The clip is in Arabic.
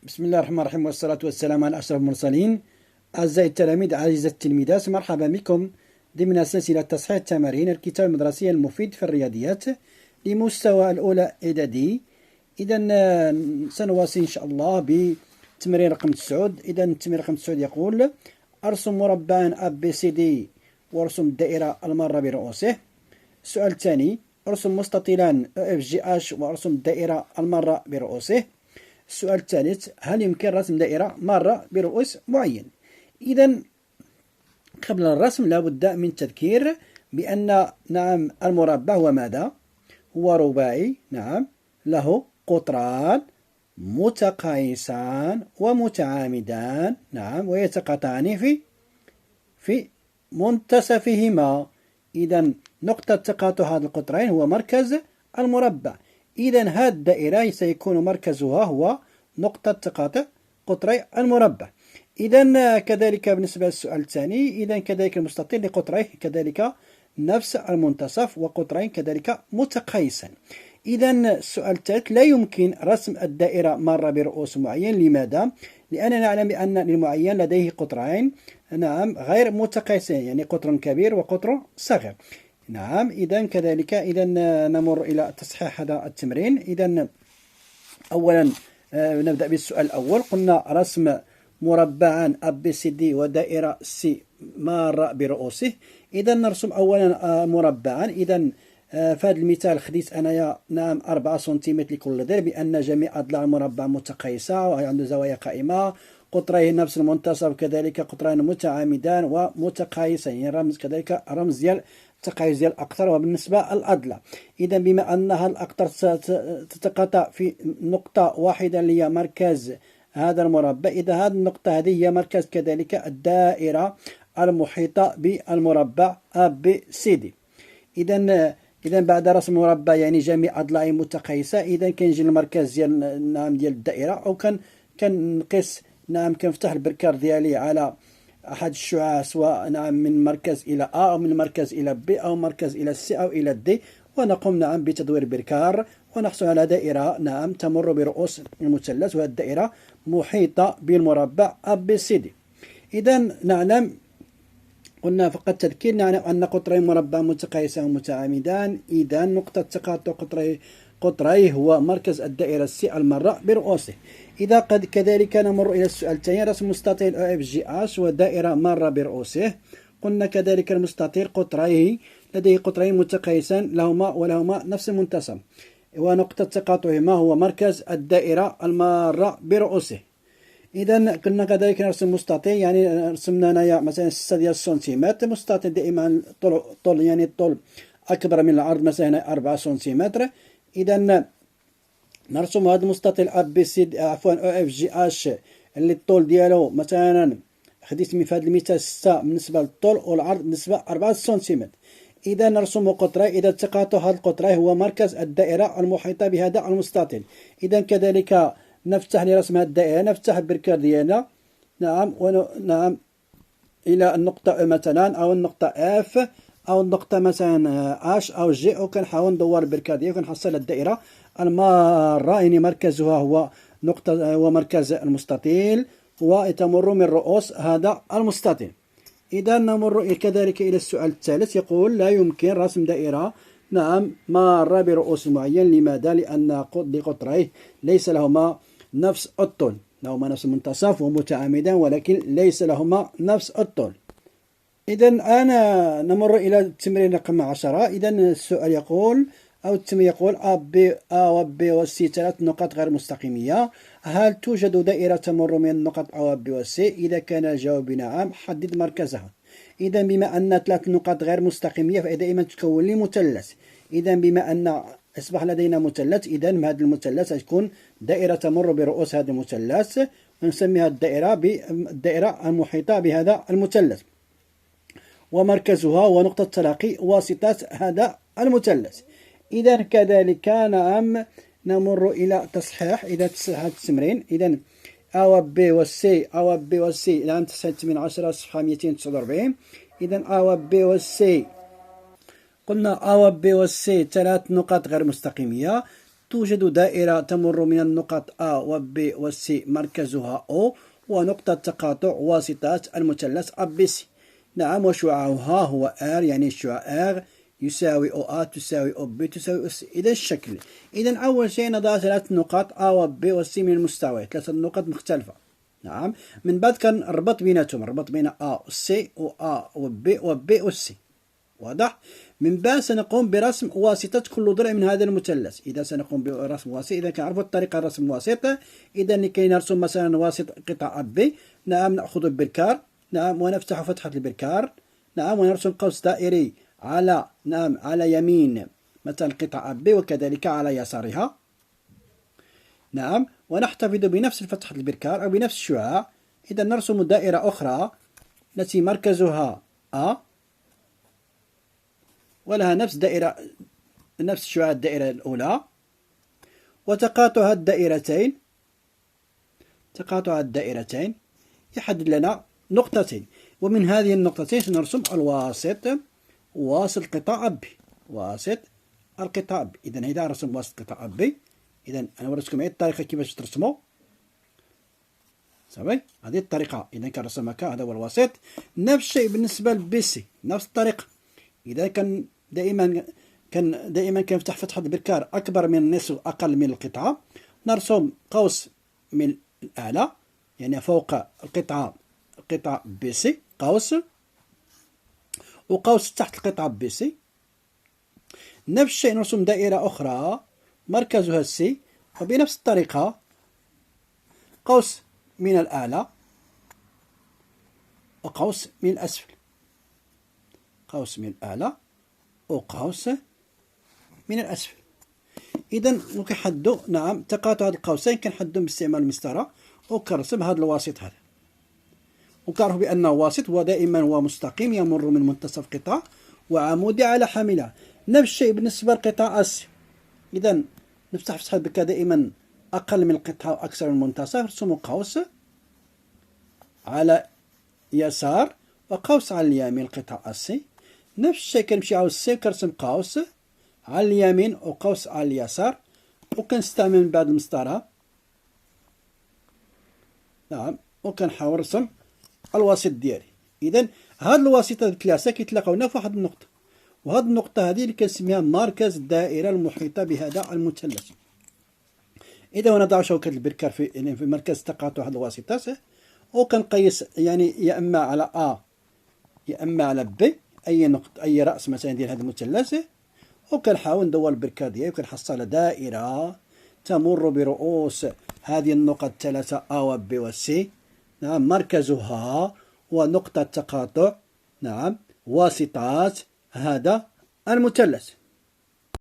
بسم الله الرحمن الرحيم، والصلاة والسلام على أشرف المرسلين. أعزائي التلاميذ، أعزائي التلميذات، مرحبا بكم ضمن سلسلة تصحيح التمارين الكتاب المدرسي المفيد في الرياضيات لمستوى الأولى إعدادي. إذا سنواصل إن شاء الله بتمرين رقم 9. إذا التمرين رقم 9 يقول: أرسم مربعا ABCD وارسم الدائرة المارة برؤوسه. السؤال الثاني: أرسم مستطيلان EFGH وأرسم الدائرة المارة برؤوسه. السؤال الثالث: هل يمكن رسم دائرة مارة برؤوس معين؟ إذا قبل الرسم لابد من تذكير بأن المربع هو ماذا؟ هو رباعي، له قطران متقايسان ومتعامدان، ويتقاطعان في منتصفهما. إذا نقطة تقاطع هذا القطرين هو مركز المربع. إذا هذه الدائرة سيكون مركزها هو نقطة تقاطع قطري المربع. إذا كذلك بالنسبة للسؤال الثاني، إذا كذلك المستطيل لقطريه كذلك نفس المنتصف وقطرين كذلك متقايسان. إذا السؤال الثالث: لا يمكن رسم الدائرة مارة برؤوس معين. لماذا؟ لأننا نعلم بأن للمعين لديه قطرين غير متقايسين، يعني قطر كبير وقطر صغير. إذا كذلك نمر إلى تصحيح هذا التمرين. إذا أولا نبدأ بالسؤال الأول. قلنا رسم مربعا ABCD ودائرة C مارة برؤوسه. إذا نرسم أولا مربعا. إذا في هذا المثال خديت أنايا 4 سنتيمتر لكل ضلع، بأن جميع أضلاع المربع متقايسة وعنده زوايا قائمة، قطريه نفس المنتصف، كذلك قطرين متعامدان ومتقايسين، يعني رمز كذلك رمز ديال التقايس ديال الأقطار. وبالنسبة للأضلاع، إذا بما أنها الأقطار تتقاطع في نقطة واحدة اللي هي مركز هذا المربع، إذا هذه النقطة هذه هي مركز كذلك الدائرة المحيطة بالمربع ABCD. إذا بعد رسم مربع يعني جميع أضلاعه متقايسة، إذا كنجي المركز ديال الدائرة، أو كنقيس كنفتح البركار ديالي على أحد الشعاع، سواء من مركز إلى A أو من مركز إلى B أو مركز إلى C أو إلى D، ونقوم بتدوير البركار ونحصل على دائرة تمر برؤوس المثلث، وهذه الدائرة محيطة بالمربع ABCD. إذا نعلم، قلنا فقط تذكير، نعلم أن قطري مربع متقايسان ومتعامدان. إذا نقطة تقاطع قطريه هو مركز الدائرة C المارة برؤوسه. إذا كذلك نمر إلى السؤال الثاني: رسم مستطيل EFGH ودائرة مارة برؤوسه. قلنا كذلك المستطيل قطريه لديه قطرين متقايسان ولهما نفس المنتصف، ونقطة تقاطعهما هو مركز الدائرة المارة برؤوسه. إذا قلنا كذلك نرسم مستطيل، يعني رسمنا هنايا مثلا 6 ديال السنتيمتر. مستطيل دائما طول يعني الطول أكبر من العرض، مثلا هنا 4 سنتيمتر. إذا نرسم هذا المستطيل EFGH اللي الطول ديالو مثلا خديت في هذا المثال 6 بالنسبة للطول، والعرض بالنسبة 4 سنتيمتر. إذا نرسم قطري، إذا تقاطع هذا القطري هو مركز الدائرة المحيطة بهذا المستطيل. إذا كذلك نفتح لرسم هذه الدائرة، نفتح البركار ديالنا إلى النقطة مثلا، أو النقطة F، أو النقطة مثلا H أو G، أو كنحاول ندور البركار ديالي وكنحصل الدائرة المارة، يعني مركزها هو مركز المستطيل وتمر من رؤوس هذا المستطيل. إذا نمر كذلك إلى السؤال الثالث. يقول: لا يمكن رسم دائرة مارة برؤوس معين. لماذا؟ لأن لقطريه ليس لهما نفس الطول، لهما نفس المنتصف ومتعامدان، ولكن ليس لهما نفس الطول. إذا أنا نمر إلى التمرين رقم 10. إذا السؤال يقول، أو التمرين يقول: A و B و C 3 نقاط غير مستقيمية. هل توجد دائرة تمر من النقط A و B و C؟ إذا كان الجواب بنعم حدد مركزها. إذا بما أن 3 نقاط غير مستقيمية فدائما تكون لي مثلث. إذا بما أن أصبح لدينا مثلث، إذا هذا المثلث تكون دائرة تمر برؤوس هذا المثلث، ونسميها الدائرة المحيطة بهذا المثلث، ومركزها ونقطة تلاقي واسطات هذا المثلث. إذا كذلك نمر إلى تصحيح تصحيح التمرين. إذا A و B و C تصحيح من 10 صفحة 249. إذا A و B و C، قلنا A و B و C 3 نقاط غير مستقيمية. توجد دائرة تمر من النقط A و B و C مركزها O ونقطة تقاطع واسطات المثلث ABC. نعم، وشعاعها هو R، يعني الشعاع R يساوي OA تساوي OB تساوي OC. إذا الشكل، إذا أول شيء نضع 3 نقاط A و B و C من المستويات، 3 نقط مختلفة. نعم، من بعد كنربط بيناتهم، نربط بين A و C و A و B و B و C. واضح؟ من بعد سنقوم برسم واسطة كل ضلع من هذا المثلث. إذا سنقوم برسم واسطة، إذا كنعرفوا الطريقة رسم واسطة، إذا لكي نرسم مثلا واسط قطع B، نعم نأخذ البركار، نعم ونفتح فتحة البركار، نعم ونرسم قوس دائري على على يمين مثلا قطعة B وكذلك على يسارها. نعم، ونحتفظ بنفس فتحة البركار أو بنفس الشعاع. إذا نرسم دائرة أخرى التي مركزها A ولها نفس شعاع الدائرة الأولى، وتقاطع الدائرتين يحدد لنا نقطتين، ومن هذه النقطتين سنرسم واسط قطاع B. إذا إذا رسم واسط قطاع B، إذا أنا وريتكم الطريقة كيفاش ترسموا. صافي، هذه الطريقة. إذا كان رسمها هذا هو الوسط. نفس الشيء بالنسبة لبيسي، نفس الطريقة. إذا كان دائما كنفتح فتحة البركار أكبر من النصف أقل من القطعة، نرسم قوس من الأعلى، يعني فوق القطعة BC قوس، وقوس تحت القطعة BC. نفس الشيء نرسم دائرة أخرى مركزها C، وبنفس الطريقة قوس من الأعلى وقوس من الأسفل، قوس من الأعلى وقوس من الأسفل. إذا كنحدوا تقاطع هاد القوسين كنحدوا باستعمال المسطرة، وكنرسم هذا الواسط هذا، وكنعرفوا بأنه واسط ودائما هو مستقيم يمر من منتصف قطعة وعمودي على حاملها. نفس الشيء بالنسبة لقطاع أس. إذا نفتح فتحة البركار دائما أقل من القطعة وأكثر من المنتصف، نرسم قوس على يسار وقوس على اليمين القطعة أسي. نفس الشيء كنمشي على السي كنرسم قوس على اليمين وقوس على اليسار، وكنستعمل من بعد المسطرة. نعم، وكنحاول نرسم الوسط ديالي. إذا هاد الواسطة الثلاثة كيتلاقاو هنا في واحد النقطة، وهاد النقطة هذه اللي كنسميها مركز الدائرة المحيطة بهذا المثلث. إذا ونضع شوكة البركار في مركز تقاطع هاد الواسطات، وكنقيس يعني يا إما على A يا إما على B أي نقطة، أي رأس مثلا ديال هذا المثلث، وكنحاول ندور البركار ديالي وكنحصل دائرة تمر برؤوس هذه النقط الثلاثة A و B و C. نعم، مركزها ونقطة تقاطع واسطات هذا المثلث.